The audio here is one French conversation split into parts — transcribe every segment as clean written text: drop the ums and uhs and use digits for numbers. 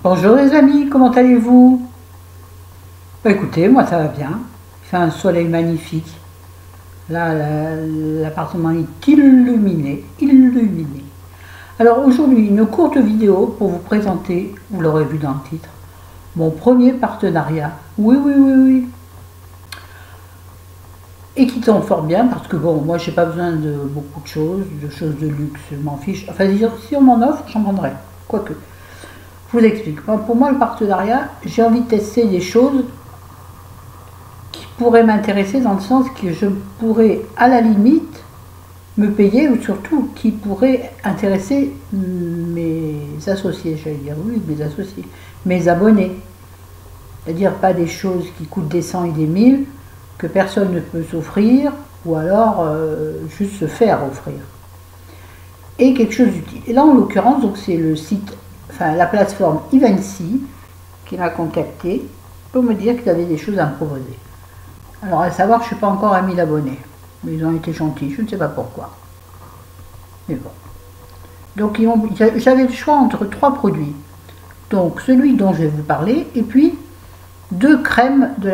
Bonjour les amis, comment allez-vous? Bah écoutez, moi ça va bien. Il fait un soleil magnifique. Là, l'appartement est illuminé, illuminé. Alors aujourd'hui, une courte vidéo pour vous présenter, vous l'aurez vu dans le titre, mon premier partenariat. Oui, oui, oui, oui. Et qui tombe fort bien parce que bon, moi j'ai pas besoin de beaucoup de choses de luxe, je m'en fiche. Enfin, si on m'en offre, j'en prendrai. Quoique. Je vous explique. Pour moi, le partenariat, j'ai envie de tester des choses qui pourraient m'intéresser dans le sens que je pourrais, à la limite, me payer ou surtout qui pourraient intéresser mes associés, j'allais dire, oui, mes associés, mes abonnés. C'est-à-dire pas des choses qui coûtent des 100 et des 1000 que personne ne peut s'offrir ou alors juste se faire offrir. Et quelque chose d'utile. Et là, en l'occurrence, donc c'est le site, enfin la plateforme Evency qui m'a contacté pour me dire qu'il avait des choses à me proposer. Alors à savoir, je ne suis pas encore à 1000 abonnés, mais ils ont été gentils, je ne sais pas pourquoi. Mais bon. Donc j'avais le choix entre 3 produits. Donc celui dont je vais vous parler, et puis 2 crèmes de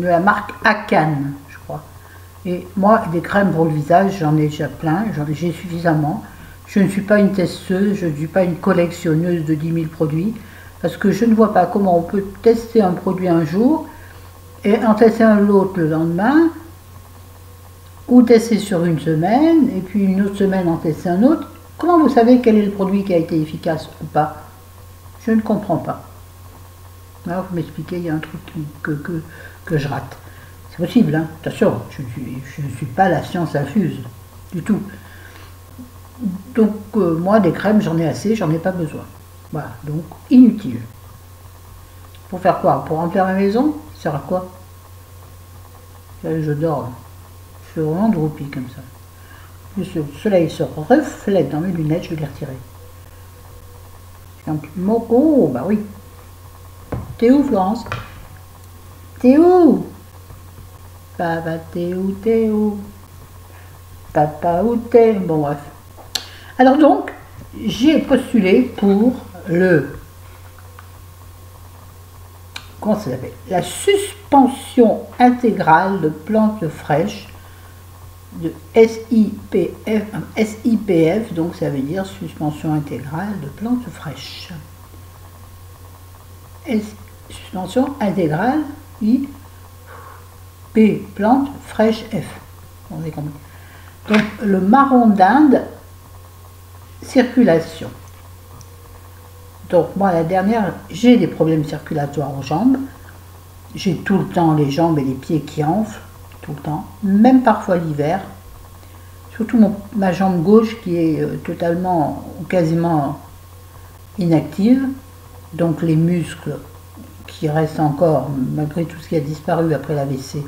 la marque Akan, je crois. Et moi, des crèmes pour le visage, j'en ai déjà plein, j'ai suffisamment. Je ne suis pas une testeuse, je ne suis pas une collectionneuse de 10 000 produits, parce que je ne vois pas comment on peut tester un produit un jour et en tester un l'autre le lendemain, ou tester sur une semaine, et puis une autre semaine en tester un autre. Comment vous savez quel est le produit qui a été efficace ou pas? Je ne comprends pas. Alors vous m'expliquez, il y a un truc que je rate. C'est possible, hein, attention, je ne suis pas la science infuse, du tout. Donc moi, des crèmes, j'en ai assez, j'en ai pas besoin. Voilà, donc inutile. Pour faire quoi? Pour remplir ma maison? Ça sert à quoi? Je dors, je suis vraiment droupie comme ça. Le soleil se reflète dans mes lunettes, je vais les retirer. Oh, bah oui. T'es où, Florence? T'es où? Papa, t'es où? T'es où? Papa, où t'es? Bon, bref. Alors donc, j'ai postulé pour comment ça s'appelle? La suspension intégrale de plantes fraîches de SIPF, donc ça veut dire suspension intégrale de plantes fraîches. Suspension intégrale IP, plante fraîche F. On est compris. Donc le marron d'Inde, circulation. Donc moi la dernière, j'ai des problèmes circulatoires aux jambes. J'ai tout le temps les jambes et les pieds qui enflent, tout le temps, même parfois l'hiver. Surtout ma jambe gauche qui est totalement, quasiment inactive. Donc les muscles qui restent encore, malgré tout ce qui a disparu après l'AVC,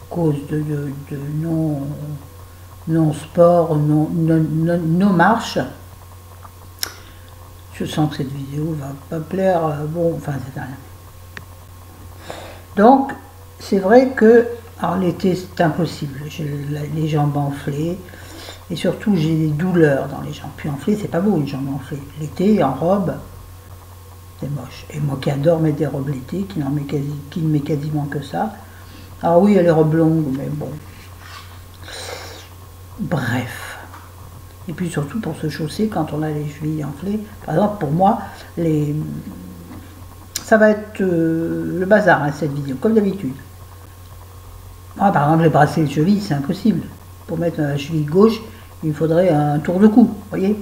cause de non-sport, non-marche. Je sens que cette vidéo va pas plaire, bon, enfin c'est rien. Donc, c'est vrai que, alors l'été c'est impossible, j'ai les jambes enflées, et surtout j'ai des douleurs dans les jambes. Puis enflées, c'est pas beau une jambe enflée. L'été, en robe, c'est moche. Et moi qui adore mettre des robes l'été, qui ne met quasiment que ça. Alors oui, il y a les robes longues, mais bon. Bref. Et puis surtout pour se chausser quand on a les chevilles enflées. Par exemple, pour moi, ça va être le bazar, hein, cette vidéo, comme d'habitude. Moi, par exemple, les bracelets de cheville, c'est impossible. Pour mettre la cheville gauche, il me faudrait un tour de cou, vous voyez.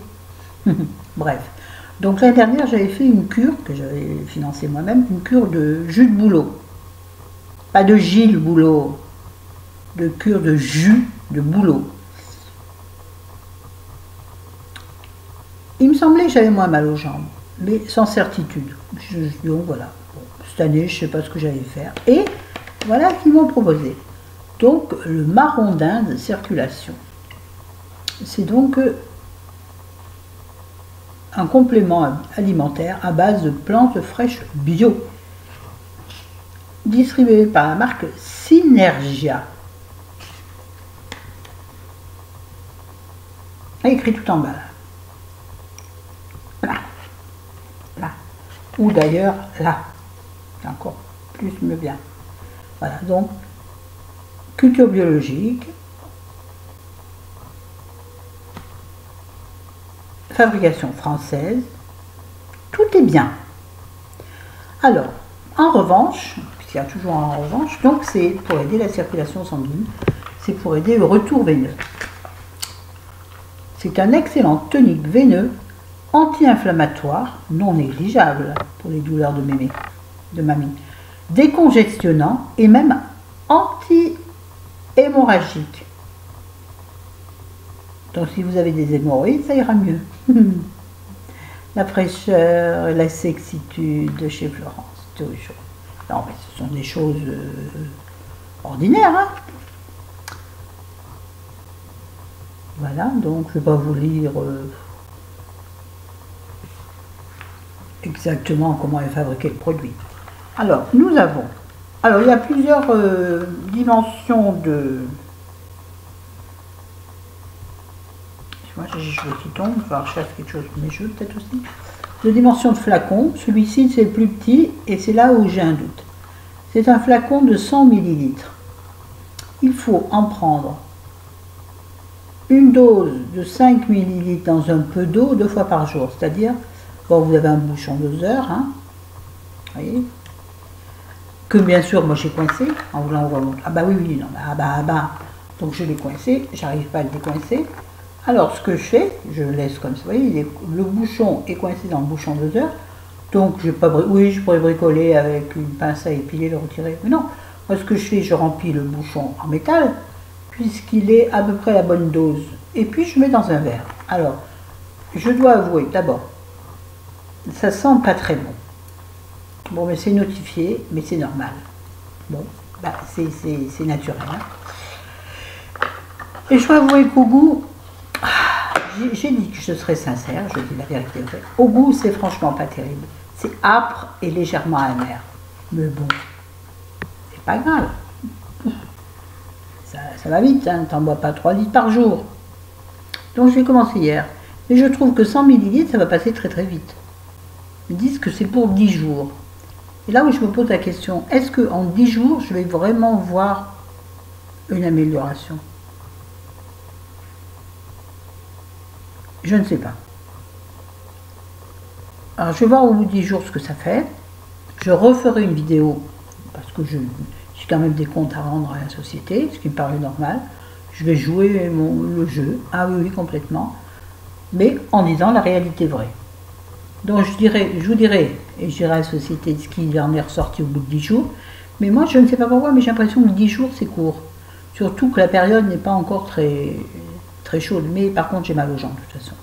Bref. Donc l'année dernière, j'avais fait une cure, que j'avais financée moi-même, une cure de jus de bouleau. Pas de Gilles Boulot, de cure de jus de bouleau. Il me semblait que j'avais moins mal aux jambes, mais sans certitude. Donc voilà, bon, cette année, je ne sais pas ce que j'allais faire. Et voilà ce qu'ils m'ont proposé. Donc le marron d'Inde circulation. C'est donc un complément alimentaire à base de plantes fraîches bio, distribué par la marque Synergia. Écrit tout en bas. Voilà. ou d'ailleurs là, encore plus me vient. Voilà, donc culture biologique, fabrication française, tout est bien. Alors, en revanche, puisqu'il y a toujours un en revanche, donc c'est pour aider la circulation sanguine, c'est pour aider le retour veineux. C'est un excellent tonique veineux, anti-inflammatoire, non négligeable pour les douleurs de mamie, décongestionnant et même anti-hémorragique. Donc si vous avez des hémorroïdes, ça ira mieux. La fraîcheur et la sexitude chez Florence, toujours. Non, mais ce sont des choses ordinaires. Hein. Voilà, donc je ne vais pas vous lire exactement comment est fabriqué le produit. Alors, nous avons... Alors, il y a plusieurs dimensions de... Moi, j'ai les cheveux qui tombent, il va falloir que je fasse quelque chose pour mes cheveux peut-être aussi. De dimension de flacon, celui-ci c'est le plus petit et c'est là où j'ai un doute. C'est un flacon de 100 ml. Il faut en prendre une dose de 5 ml dans un peu d'eau 2 fois par jour. C'est-à-dire, bon, vous avez un bouchon 2 heures, hein, voyez, que bien sûr moi j'ai coincé en voulant remonter. Ah bah oui, non, donc je l'ai coincé, j'arrive pas à le décoincer. Alors, ce que je fais, je laisse comme ça, vous voyez, le bouchon est coincé dans le bouchon 2 heures, donc je pourrais bricoler avec une pince à épiler, le retirer, mais non, moi ce que je fais, je remplis le bouchon en métal, puisqu'il est à peu près la bonne dose, et puis je mets dans un verre. Alors, je dois avouer, d'abord, ça sent pas très bon. Bon, mais c'est notifié, mais c'est normal. Bon, bah, c'est naturel. Hein. Et je dois avouer qu'au goût, j'ai dit que je serais sincère, je dis la vérité. Au goût, c'est franchement pas terrible. C'est âpre et légèrement amer. Mais bon, c'est pas grave. Ça va vite, hein, t'en bois pas 3 litres par jour. Donc je vais commencer hier. Mais je trouve que 100 ml, ça va passer très très vite. Ils disent que c'est pour 10 jours. Et là où je me pose la question, est-ce qu'en 10 jours, je vais vraiment voir une amélioration? Je ne sais pas. Alors, je vais voir au bout de 10 jours ce que ça fait. Je referai une vidéo, parce que j'ai quand même des comptes à rendre à la société, ce qui me paraît normal. Je vais jouer le jeu. Ah oui, complètement. Mais en disant la réalité vraie. Donc, je vous dirai, et je dirai à la société ce qui en est ressorti au bout de 10 jours. Mais moi, je ne sais pas pourquoi, mais j'ai l'impression que 10 jours, c'est court. Surtout que la période n'est pas encore très chaude, mais par contre j'ai mal aux jambes de toute façon.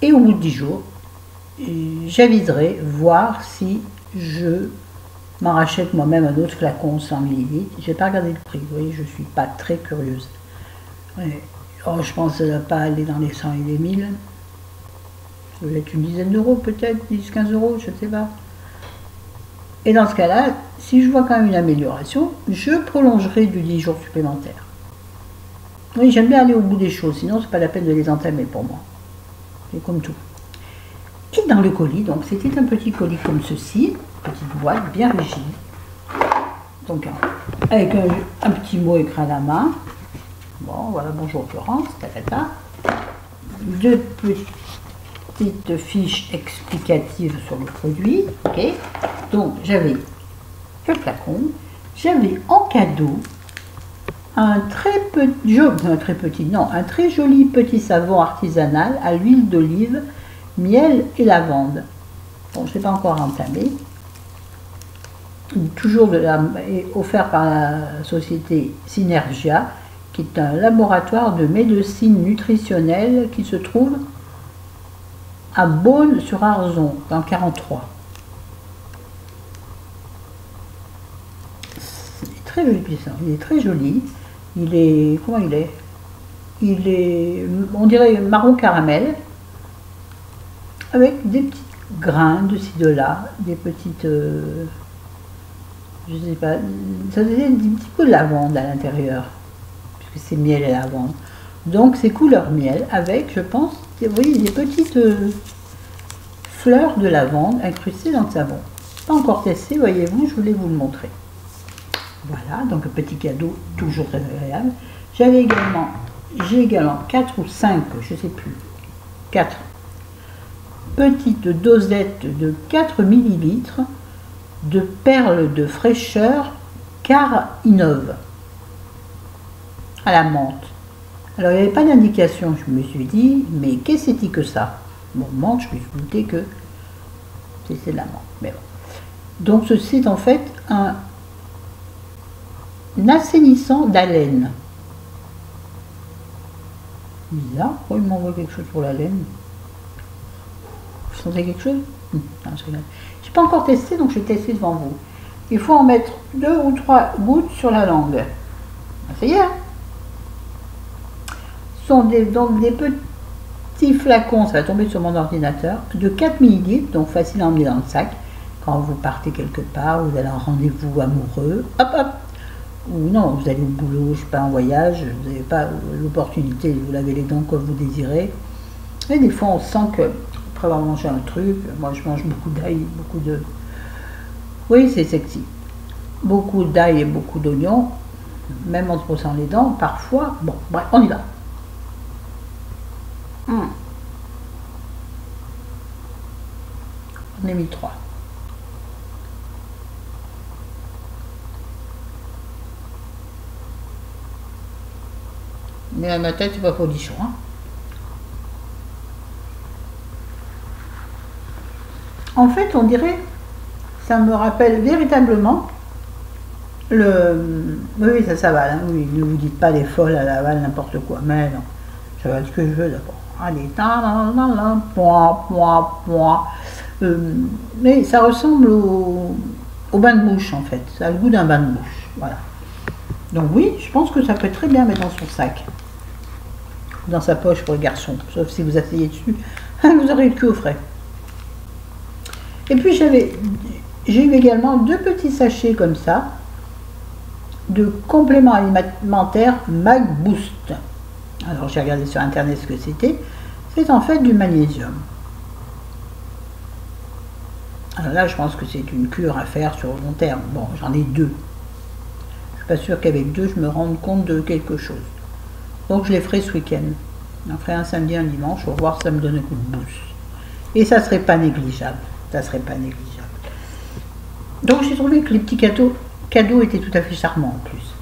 Et au bout de 10 jours, j'aviserai voir si je m'en rachète moi-même un autre flacon 100 ml. Je n'ai pas regardé le prix, vous voyez, je ne suis pas très curieuse. Ouais. Oh, je pense que ça ne va pas aller dans les 100 et les 1000. Ça doit être une dizaine d'euros peut-être, 10-15 euros, je ne sais pas. Et dans ce cas-là, si je vois quand même une amélioration, je prolongerai de 10 jours supplémentaires. Oui, j'aime bien aller au bout des choses, sinon c'est pas la peine de les entamer pour moi. C'est comme tout. Et dans le colis, donc c'était un petit colis comme ceci, petite boîte bien rigide. Donc avec un petit mot écrit à la main. Bon, voilà, bonjour Florence, tatata. 2 petites fiches explicatives sur le produit. Ok. Donc j'avais le flacon, j'avais en cadeau un très joli petit savon artisanal à l'huile d'olive, miel et lavande. Bon, je ne l'ai pas encore entamé. Toujours offert par la société Synergia, qui est un laboratoire de médecine nutritionnelle qui se trouve à Beaune-sur-Arzon, dans 43. C'est très joli puissant, il est très joli. Il est, comment il est? Il est, on dirait marron caramel, avec des petits grains de ci, de là, des petites, je sais pas, ça faisait un petit peu de lavande à l'intérieur, puisque c'est miel et lavande. Donc c'est couleur miel, avec, je pense, vous voyez, des petites, fleurs de lavande incrustées dans le savon. Pas encore testé, voyez-vous, je voulais vous le montrer. Voilà, donc un petit cadeau toujours très agréable. J'ai également 4 ou 5, je ne sais plus, 4 petites dosettes de 4 ml de perles de fraîcheur Car Innove à la menthe. Alors il n'y avait pas d'indication, je me suis dit, mais qu'est-ce que c'est que ça? Bon, menthe, je me suis douté que c'est de la menthe. Mais bon. Donc ceci est en fait un assainissant d'haleine. Bizarre, pourquoi il m'envoie quelque chose pour la laine? Vous sentez quelque chose? Non, je rigole. Je n'ai pas encore testé, donc je vais tester devant vous. Il faut en mettre 2 ou 3 gouttes sur la langue. Ça y est, hein? Ce sont donc des petits flacons, ça va tomber sur mon ordinateur, de 4 ml, donc facile à emmener dans le sac. Quand vous partez quelque part, vous allez à un rendez-vous amoureux, hop hop, ou non, vous allez au boulot, je sais pas, en voyage, vous n'avez pas l'opportunité de vous laver les dents comme vous désirez. Et des fois, on sent que, après avoir mangé un truc, moi je mange beaucoup d'ail, beaucoup de... Oui, c'est sexy. Beaucoup d'ail et beaucoup d'oignons, même en se brossant les dents, parfois. Bon, bref, on y va. On est mis 3. Mais à ma tête, c'est pas folichon. Hein. En fait, on dirait, ça me rappelle véritablement le... Oui, ça s'avale. Hein, oui, ne vous dites pas les folles à l'aval, n'importe quoi. Mais non, j'avale ce que je veux d'abord. Allez, mais ça ressemble au bain de bouche en fait. Ça a le goût d'un bain de bouche. Voilà. Donc oui, je pense que ça peut très bien mettre dans son sac. Dans sa poche pour le garçon. Sauf si vous asseyez dessus, vous aurez le cul au frais. Et puis j'ai eu également 2 petits sachets comme ça de compléments alimentaires Mag Boost. Alors j'ai regardé sur internet ce que c'était. C'est en fait du magnésium. Alors là je pense que c'est une cure à faire sur le long terme. Bon, j'en ai 2. Je suis pas sûre qu'avec 2 je me rende compte de quelque chose. Donc je les ferai ce week-end. J'en ferai un samedi, un dimanche pour voir si ça me donne un coup de boost. Et ça serait pas négligeable. Ça serait pas négligeable. Donc j'ai trouvé que les petits cadeaux étaient tout à fait charmants en plus.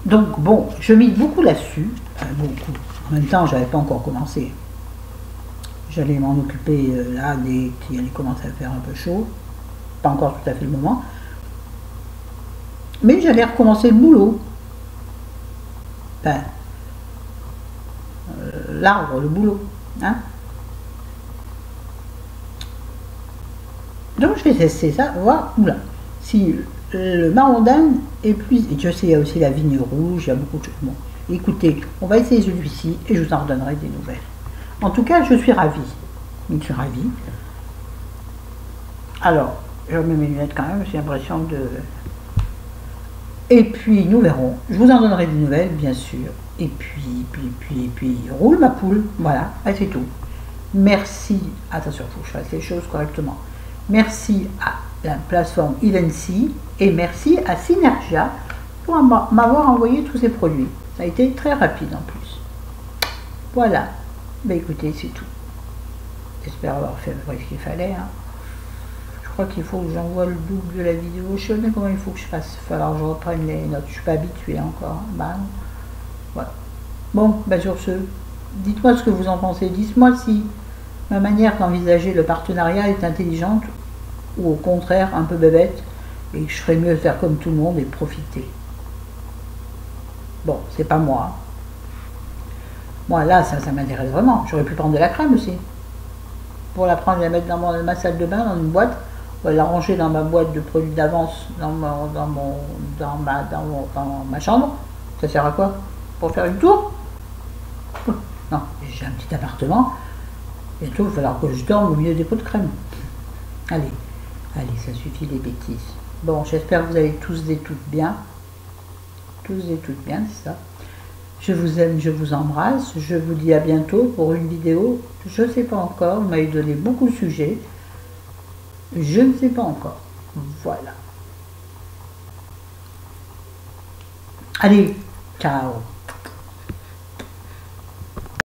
Donc bon, je mise beaucoup là-dessus. Beaucoup. En même temps, j'avais pas encore commencé. J'allais m'en occuper là dès qu'il allait commencer à faire un peu chaud. Pas encore tout à fait le moment. Mais j'allais recommencer le boulot. Enfin, l'arbre, le boulot. Hein? Donc je vais tester ça, voir, oula, si le marron d'Inde est plus... Et je sais, il y a aussi la vigne rouge, il y a beaucoup de choses. Bon, écoutez, on va essayer celui-ci et je vous en redonnerai des nouvelles. En tout cas, je suis ravie. Je suis ravie. Alors, je remets mes lunettes quand même, j'ai l'impression de... Et puis, nous verrons. Je vous en donnerai des nouvelles, bien sûr. Et puis, roule ma poule. Voilà, c'est tout. Merci. Attention, il faut que je fasse les choses correctement. Merci à la plateforme Evency et merci à Synergia pour m'avoir envoyé tous ces produits. Ça a été très rapide en plus. Voilà. Ben écoutez, c'est tout. J'espère avoir fait ce qu'il fallait. Hein. Je crois qu'il faut que j'envoie le double de la vidéo. Je sais pas comment il faut que je fasse. Il va falloir que je reprenne les notes. Je suis pas habituée encore. Ben, voilà. Bon, ben sur ce, dites-moi ce que vous en pensez. Dites-moi si ma manière d'envisager le partenariat est intelligente ou au contraire un peu bébête et que je ferais mieux de faire comme tout le monde et profiter. Bon, c'est pas moi. Moi là, ça m'intéresse vraiment. J'aurais pu prendre de la crème aussi. Pour la prendre et la mettre dans ma salle de bain, dans une boîte, ou la ranger dans ma boîte de produits d'avance dans ma chambre. Ça sert à quoi? Pour faire une tour? Non, j'ai un petit appartement. Bientôt, il va falloir que je dorme au milieu des pots de crème. Allez, ça suffit les bêtises. Bon, j'espère que vous allez tous et toutes bien. Tous et toutes bien, c'est ça. Je vous aime, je vous embrasse. Je vous dis à bientôt pour une vidéo. Je ne sais pas encore. Vous m'avez donné beaucoup de sujets. Je ne sais pas encore. Voilà. Allez, ciao.